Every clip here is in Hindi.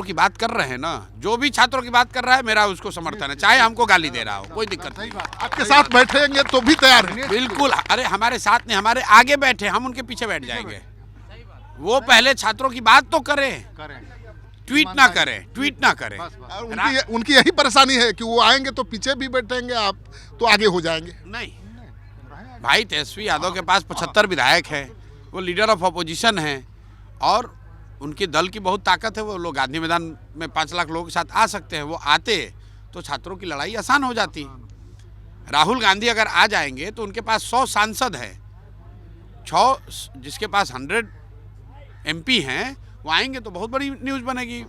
छात्रों की बात कर रहे हैं ना, जो भी छात्रों की बात कर रहा है मेरा उसको समर्थन है, चाहे हमको गाली दे रहा हो, कोई दिक्कत नहीं। आपके साथ बैठेंगे तो भी तैयार हैं? बिल्कुल, अरे हमारे साथ नहीं, हमारे आगे बैठे, हम उनके पीछे बैठ जाएंगे। वो पहले छात्रों की बात तो करें, ट्वीट ना करें। और उनकी यही परेशानी है कि वो आएंगे तो पीछे भी बैठेंगे, आप तो आगे हो जाएंगे। नहीं भाई, तेजस्वी यादव के पास 75 विधायक है, वो लीडर ऑफ अपोजिशन हैं और उनके दल की बहुत ताकत है। वो लोग गांधी मैदान में 5 लाख लोगों के साथ आ सकते हैं। वो आते तो छात्रों की लड़ाई आसान हो जाती। राहुल गांधी अगर आ जाएंगे तो उनके पास 100 सांसद हैं, 6 जिसके पास 100 MP हैं, वो आएंगे तो बहुत बड़ी न्यूज़ बनेगी,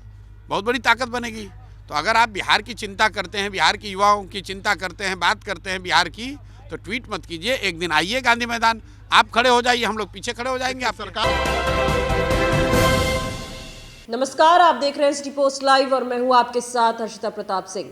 बहुत बड़ी ताकत बनेगी। तो अगर आप बिहार की चिंता करते हैं, बिहार के युवाओं की चिंता करते हैं, बात करते हैं बिहार की, तो ट्वीट मत कीजिए, एक दिन आइए गांधी मैदान, आप खड़े हो जाइए, हम लोग पीछे खड़े हो जाएंगे। आप नमस्कार, आप देख रहे हैं सिटी पोस्ट लाइव और मैं हूं आपके साथ हर्षिता प्रताप सिंह।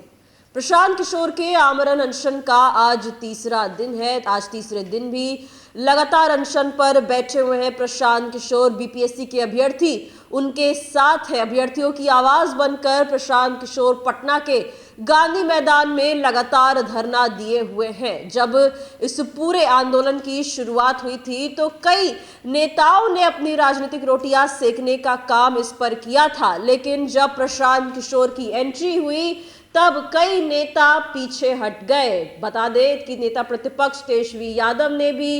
प्रशांत किशोर के आमरण अनशन का आज तीसरा दिन है। आज तीसरे दिन भी लगातार अनशन पर बैठे हुए हैं प्रशांत किशोर। बीपीएससी के अभ्यर्थी उनके साथ है। अभ्यर्थियों की आवाज बनकर प्रशांत किशोर पटना के गांधी मैदान में लगातार धरना दिए हुए हैं। जब इस पूरे आंदोलन की शुरुआत हुई थी तो कई नेताओं ने अपनी राजनीतिक रोटियां सेकने का काम इस पर किया था, लेकिन जब प्रशांत किशोर की एंट्री हुई तब कई नेता पीछे हट गए। बता दें कि नेता प्रतिपक्ष तेजस्वी यादव ने भी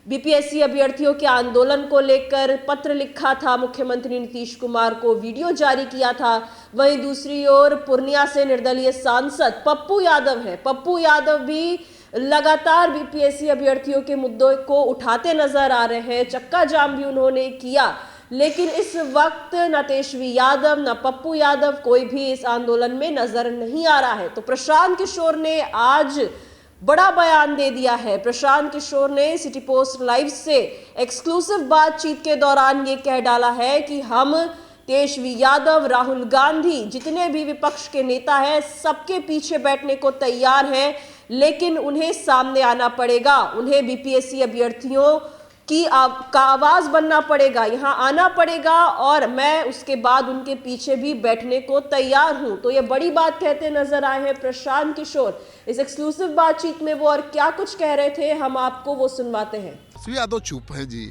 बीपीएससी अभ्यर्थियों के आंदोलन को लेकर पत्र लिखा था, मुख्यमंत्री नीतीश कुमार को वीडियो जारी किया था। वहीं दूसरी ओर पूर्णिया से निर्दलीय सांसद पप्पू यादव हैं। पप्पू यादव भी लगातार बीपीएससी अभ्यर्थियों के मुद्दों को उठाते नजर आ रहे हैं। चक्का जाम भी उन्होंने किया, लेकिन इस वक्त न तेजस्वी यादव न पप्पू यादव कोई भी इस आंदोलन में नजर नहीं आ रहा है। तो प्रशांत किशोर ने आज बड़ा बयान दे दिया है। प्रशांत किशोर ने सिटी पोस्ट लाइव से एक्सक्लूसिव बातचीत के दौरान ये कह डाला है कि हम तेजस्वी यादव, राहुल गांधी, जितने भी विपक्ष के नेता हैं, सबके पीछे बैठने को तैयार हैं, लेकिन उन्हें सामने आना पड़ेगा। उन्हें बीपीएससी अभ्यर्थियों का आवाज बनना पड़ेगा, यहाँ आना पड़ेगा और मैं उसके बाद उनके पीछे भी बैठने को तैयार हूं। तो ये बड़ी बात कहते नजर आए हैं प्रशांत किशोर। इस एक्सक्लूसिव बातचीत में वो और क्या कुछ कह रहे थे, हम आपको वो सुनवाते हैं। तेजस्वी यादव चुप है जी,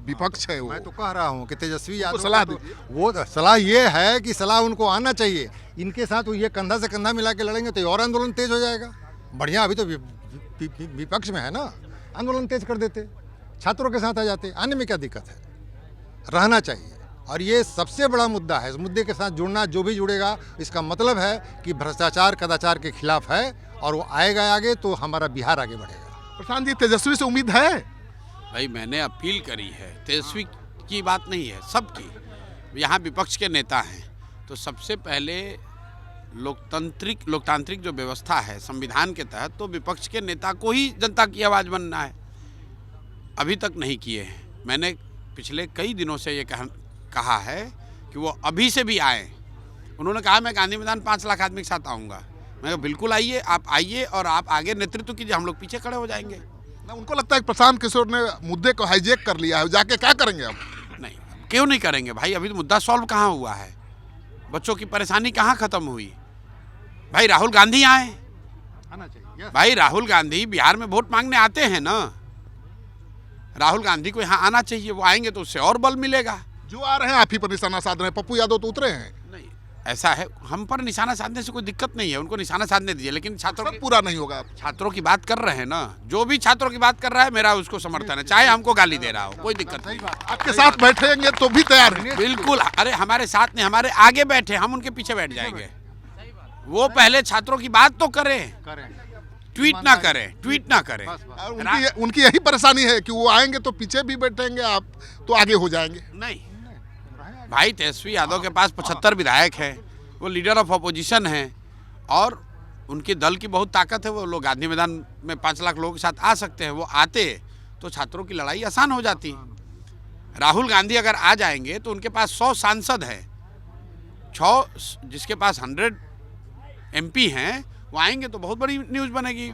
विपक्ष है वो। मैं तो कह रहा हूँ कि तेजस्वी यादव सलाह को वो सलाह ये है कि सलाह उनको आना चाहिए। इनके साथ वो ये कंधा से कंधा मिला के लड़ेंगे तो और आंदोलन तेज हो जाएगा। बढ़िया, अभी तो विपक्ष में है ना, आंदोलन तेज कर देते, छात्रों के साथ आ जाते, आने में क्या दिक्कत है। रहना चाहिए और ये सबसे बड़ा मुद्दा है। इस मुद्दे के साथ जुड़ना, जो भी जुड़ेगा, इसका मतलब है कि भ्रष्टाचार कदाचार के खिलाफ है और वो आएगा आगे तो हमारा बिहार आगे बढ़ेगा। प्रशांत जी, तेजस्वी से उम्मीद है? भाई मैंने अपील करी है, तेजस्वी की बात नहीं है, सबकी। यहाँ विपक्ष के नेता हैं तो सबसे पहले लोकतांत्रिक जो व्यवस्था है संविधान के तहत, तो विपक्ष के नेता को ही जनता की आवाज़ बनना है। अभी तक नहीं किए हैं। मैंने पिछले कई दिनों से ये कहा है कि वो अभी से भी आए। उन्होंने कहा मैं गांधी मैदान 5 लाख आदमी के साथ आऊँगा। मैं कहा बिल्कुल आइए, आप आइए और आप आगे नेतृत्व कीजिए, हम लोग पीछे खड़े हो जाएंगे। ना उनको लगता है कि प्रशांत किशोर ने मुद्दे को हाईजैक कर लिया है, जाके क्या करेंगे अब? नहीं, क्यों नहीं करेंगे भाई, अभी तो मुद्दा सॉल्व कहाँ हुआ है, बच्चों की परेशानी कहाँ खत्म हुई। भाई राहुल गांधी आए, आना चाहिए। भाई राहुल गांधी बिहार में वोट मांगने आते हैं ना, राहुल गांधी को यहाँ आना चाहिए। वो आएंगे तो उससे और बल मिलेगा। जो आ रहे हैं आप ही पर निशाना साध रहे हैं, पप्पू यादव तो उतरे हैं। नहीं, ऐसा है, हम पर निशाना साधने से कोई दिक्कत नहीं है, उनको निशाना साधने दीजिए, लेकिन सब पूरा नहीं होगा। छात्रों की बात कर रहे हैं ना, जो भी छात्रों की बात कर रहा है मेरा उसको समर्थन है, चाहे हमको गाली दे रहा हो, कोई दिक्कत नहीं। आपके साथ बैठेंगे तो भी तैयार हैं? बिल्कुल, अरे हमारे साथ नहीं, हमारे आगे बैठे, हम उनके पीछे बैठ जाएंगे। वो पहले छात्रों की बात तो करें, ट्वीट ना करें। और उनकी यही परेशानी है कि वो आएंगे तो पीछे भी बैठेंगे, आप तो आगे हो जाएंगे। नहीं भाई, तेजस्वी यादव के पास 75 विधायक है, वो लीडर ऑफ अपोजिशन हैं और उनके दल की बहुत ताकत है। वो लोग गांधी मैदान में 5 लाख लोगों के साथ आ सकते हैं। वो आते तो छात्रों की लड़ाई आसान हो जाती। राहुल गांधी अगर आ जाएंगे तो उनके पास 100 सांसद हैं, 6 जिसके पास 100 MP हैं, वो आएंगे तो बहुत बड़ी न्यूज़ बनेगी,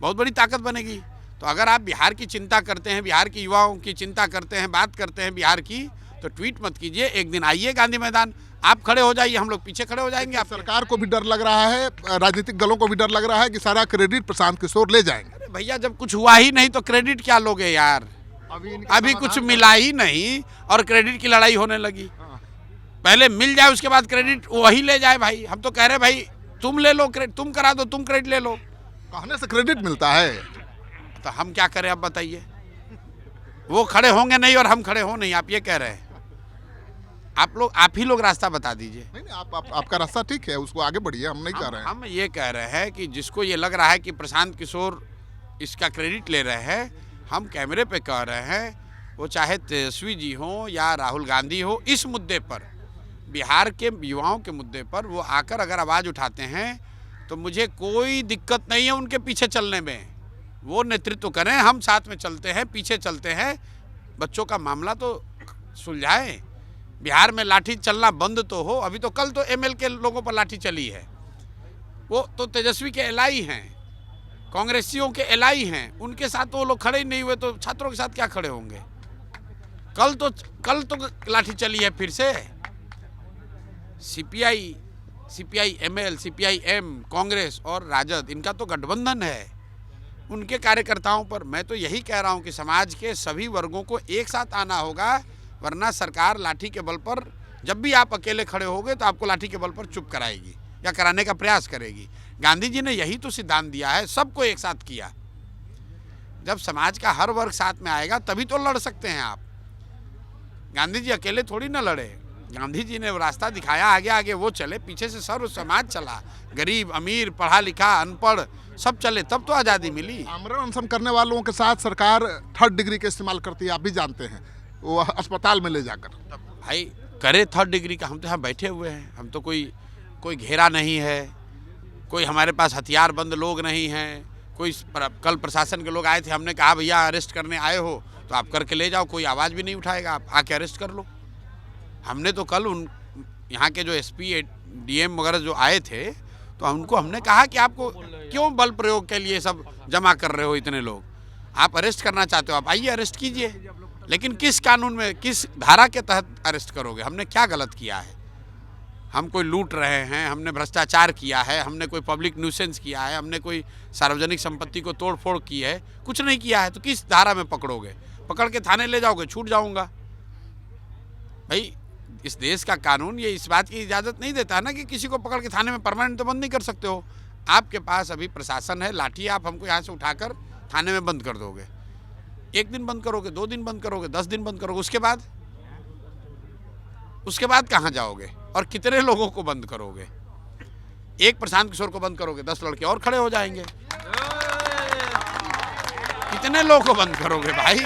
बहुत बड़ी ताकत बनेगी। तो अगर आप बिहार की चिंता करते हैं, बिहार के युवाओं की चिंता करते हैं, बात करते हैं बिहार की, तो ट्वीट मत कीजिए, एक दिन आइए गांधी मैदान, आप खड़े हो जाइए, हम लोग पीछे खड़े हो जाएंगे। आप सरकार को भी डर लग रहा है, राजनीतिक दलों को भी डर लग रहा है कि सारा क्रेडिट प्रशांत किशोर ले जाएंगे। अरे भैया, जब कुछ हुआ ही नहीं तो क्रेडिट क्या लोगे यार? अभी कुछ मिला ही नहीं और क्रेडिट की लड़ाई होने लगी। पहले मिल जाए उसके बाद क्रेडिट वही ले जाए। भाई हम तो कह रहे भाई तुम ले लो क्रेडिट, तुम करा दो, तुम क्रेडिट ले लो। कहने से क्रेडिट मिलता है तो हम क्या करें अब बताइए? वो खड़े होंगे नहीं और हम खड़े हो नहीं, आप ये कह रहे हैं। आप ही लोग रास्ता बता दीजिए। नहीं, आपका रास्ता ठीक है, उसको आगे बढ़िए, हम नहीं कह रहे हैं। हम ये कह रहे हैं कि जिसको ये लग रहा है कि प्रशांत किशोर इसका क्रेडिट ले रहे हैं, हम कैमरे पे कह रहे हैं, वो चाहे तेजस्वी जी हो या राहुल गांधी हो, इस मुद्दे पर, बिहार के युवाओं के मुद्दे पर वो आकर अगर आवाज़ उठाते हैं तो मुझे कोई दिक्कत नहीं है उनके पीछे चलने में। वो नेतृत्व करें, हम साथ में चलते हैं, पीछे चलते हैं। बच्चों का मामला तो सुलझाएं। बिहार में लाठी चलना बंद तो हो। अभी तो कल तो एमएल के लोगों पर लाठी चली है, वो तो तेजस्वी के एलआई हैं, कांग्रेसियों के एलआई हैं, उनके साथ तो वो लोग खड़े ही नहीं हुए, तो छात्रों के साथ क्या खड़े होंगे? कल तो लाठी चली है फिर से। CPI ML, CPI M, Congress और राजद, इनका तो गठबंधन है। उनके कार्यकर्ताओं पर मैं तो यही कह रहा हूं कि समाज के सभी वर्गों को एक साथ आना होगा, वरना सरकार लाठी के बल पर, जब भी आप अकेले खड़े होगे तो आपको लाठी के बल पर चुप कराएगी या कराने का प्रयास करेगी। गांधी जी ने यही तो सिद्धांत दिया है, सबको एक साथ किया। जब समाज का हर वर्ग साथ में आएगा तभी तो लड़ सकते हैं आप। गांधी जी अकेले थोड़ी ना लड़े। गांधी जी ने वो रास्ता दिखाया, आगे आगे वो चले, पीछे से सर्व समाज चला, गरीब अमीर, पढ़ा लिखा अनपढ़ सब चले, तब तो आज़ादी मिली। आमरण अनशन करने वालों के साथ सरकार 3rd डिग्री का इस्तेमाल करती है, आप भी जानते हैं, वो अस्पताल में ले जाकर। भाई करे 3rd डिग्री का, हम तो यहाँ बैठे हुए हैं, हम तो कोई घेरा नहीं है, कोई हमारे पास हथियार बंद लोग नहीं हैं। कल प्रशासन के लोग आए थे, हमने कहा भैया अरेस्ट करने आए हो तो आप करके ले जाओ, कोई आवाज़ भी नहीं उठाएगा, आप आके अरेस्ट कर लो। हमने तो कल यहाँ के जो एसपी डीएम वगैरह जो आए थे तो हमने कहा कि आपको क्यों बल प्रयोग के लिए सब जमा कर रहे हो इतने लोग? आप अरेस्ट करना चाहते हो, आप आइए अरेस्ट कीजिए, लेकिन किस कानून में, किस धारा के तहत अरेस्ट करोगे? हमने क्या गलत किया है? हम कोई लूट रहे हैं, हमने भ्रष्टाचार किया है, हमने कोई पब्लिक न्यूसेंस किया है, हमने कोई सार्वजनिक संपत्ति को तोड़ फोड़ की है? कुछ नहीं किया है, तो किस धारा में पकड़ोगे? पकड़ के थाने ले जाओगे, छूट जाऊंगा। भाई इस देश का कानून ये इस बात की इजाज़त नहीं देता ना कि किसी को पकड़ के थाने में परमानेंट तो बंद नहीं कर सकते हो। आपके पास अभी प्रशासन है, लाठी आप हमको यहाँ से उठाकर थाने में बंद कर दोगे। 1 दिन बंद करोगे, 2 दिन बंद करोगे, 10 दिन बंद करोगे, उसके बाद कहाँ जाओगे और कितने लोगों को बंद करोगे? एक प्रशांत किशोर को बंद करोगे, 10 लड़के और खड़े हो जाएंगे। कितने लोगों को बंद करोगे भाई?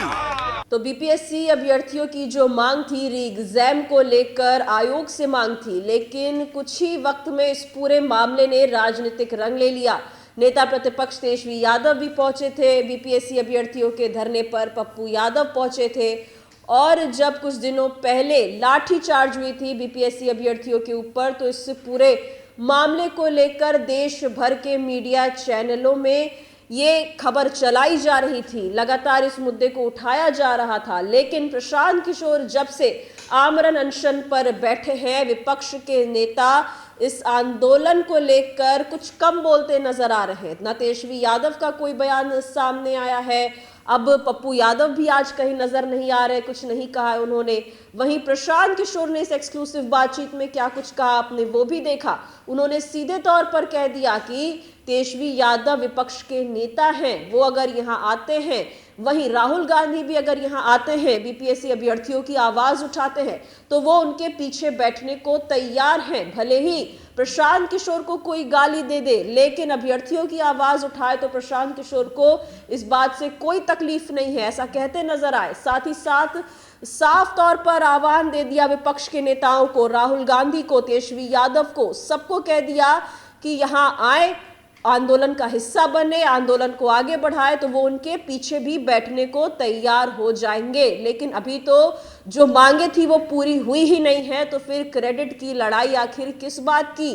तो बीपीएससी अभ्यर्थियों की जो मांग थी, री एग्जाम को लेकर आयोग से मांग थी, लेकिन कुछ ही वक्त में इस पूरे मामले ने राजनीतिक रंग ले लिया। नेता प्रतिपक्ष तेजस्वी यादव भी पहुंचे थे बीपीएससी अभ्यर्थियों के धरने पर, पप्पू यादव पहुंचे थे, और जब कुछ दिनों पहले लाठीचार्ज हुई थी बीपीएससी अभ्यर्थियों के ऊपर, तो इस पूरे मामले को लेकर देश भर के मीडिया चैनलों में ये खबर चलाई जा रही थी, लगातार इस मुद्दे को उठाया जा रहा था। लेकिन प्रशांत किशोर जब से आमरण अनशन पर बैठे हैं, विपक्ष के नेता इस आंदोलन को लेकर कुछ कम बोलते नजर आ रहे हैं। न तेजस्वी यादव का कोई बयान सामने आया है, अब पप्पू यादव भी आज कहीं नजर नहीं आ रहे, कुछ नहीं कहा है उन्होंने। वहीं प्रशांत किशोर ने इस एक्सक्लूसिव बातचीत में क्या कुछ कहा आपने वो भी देखा। उन्होंने सीधे तौर पर कह दिया कि तेजस्वी यादव विपक्ष के नेता हैं, वो अगर यहाँ आते हैं, वहीं राहुल गांधी भी अगर यहाँ आते हैं, बीपीएससी अभ्यर्थियों की आवाज उठाते हैं, तो वो उनके पीछे बैठने को तैयार हैं। भले ही प्रशांत किशोर को कोई गाली दे दे, लेकिन अभ्यर्थियों की आवाज उठाए तो प्रशांत किशोर को इस बात से कोई तकलीफ नहीं है, ऐसा कहते नजर आए। साथ ही साथ साफ तौर पर आह्वान दे दिया विपक्ष के नेताओं को, राहुल गांधी को, तेजस्वी यादव को, सबको कह दिया कि यहाँ आए, आंदोलन का हिस्सा बने, आंदोलन को आगे बढ़ाए, तो वो उनके पीछे भी बैठने को तैयार हो जाएंगे। लेकिन अभी तो जो मांगे थी वो पूरी हुई ही नहीं है, तो फिर क्रेडिट की लड़ाई आखिर किस बात की?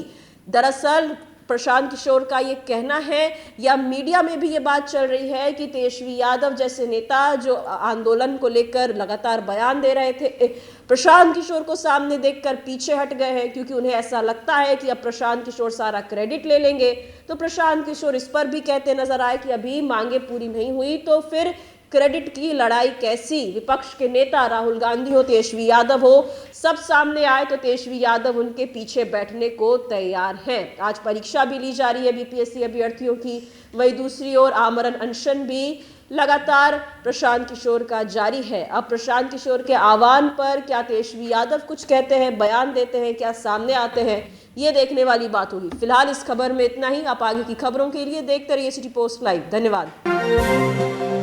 दरअसल प्रशांत किशोर का ये कहना है या मीडिया में भी ये बात चल रही है कि तेजस्वी यादव जैसे नेता जो आंदोलन को लेकर लगातार बयान दे रहे थे, प्रशांत किशोर को सामने देखकर पीछे हट गए हैं क्योंकि उन्हें ऐसा लगता है कि अब प्रशांत किशोर सारा क्रेडिट ले लेंगे। तो प्रशांत किशोर इस पर भी कहते नजर आए कि अभी मांगे पूरी नहीं हुई तो फिर क्रेडिट की लड़ाई कैसी। विपक्ष के नेता राहुल गांधी हो, तेजस्वी यादव हो, सब सामने आए तो तेजस्वी यादव उनके पीछे बैठने को तैयार हैं। आज परीक्षा भी ली जा रही है बीपीएससी अभ्यर्थियों की, वही दूसरी ओर आमरण अनशन भी लगातार प्रशांत किशोर का जारी है। अब प्रशांत किशोर के आह्वान पर क्या तेजस्वी यादव कुछ कहते हैं, बयान देते हैं, क्या सामने आते हैं, ये देखने वाली बात होगी। फिलहाल इस खबर में इतना ही। आप आगे की खबरों के लिए देखते रहिए सिटी पोस्ट लाइव। धन्यवाद।